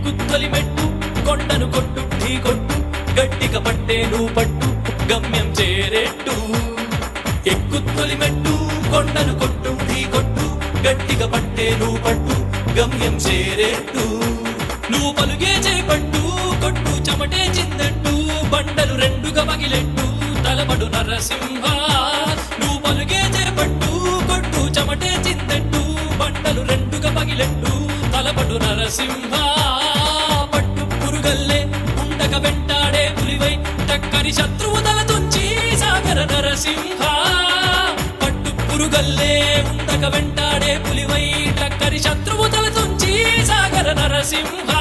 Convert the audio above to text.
ఎక్కుత్తొలి మెట్టు కొండను కొట్టు ఢీ కొట్టు గట్టిగా పట్టే నువ్వు పట్టు గమ్యం చేరేట్టు ఎక్కుత్తొలి మెట్టు కొండను కొట్టు ఢీ కొట్టు గట్టిగా పట్టే నువ్వు పట్టు గమ్యం చేరేట్టు నువ్వు పలుగే చేపట్టు కొట్టు చెమటే చిందట్టు బండలు రెండుగా పగిలెట్టు తలబడు నరసింహ నువ్వు పలుగే చేపట్టు కొట్టు చెమటే చిందట్టు బండలు రెండుగా పగిలెట్టు తలబడు నరసింహ పట్టు పురుగల్లే ఉండక వెంటాడే పులివై టక్కరి శత్రువు తల తుంచి సాగర నరసింహ పట్టు పురుగల్లే ఉండక వెంటాడే పులివై టక్కరి శత్రువు తల తుంచి సాగర నరసింహ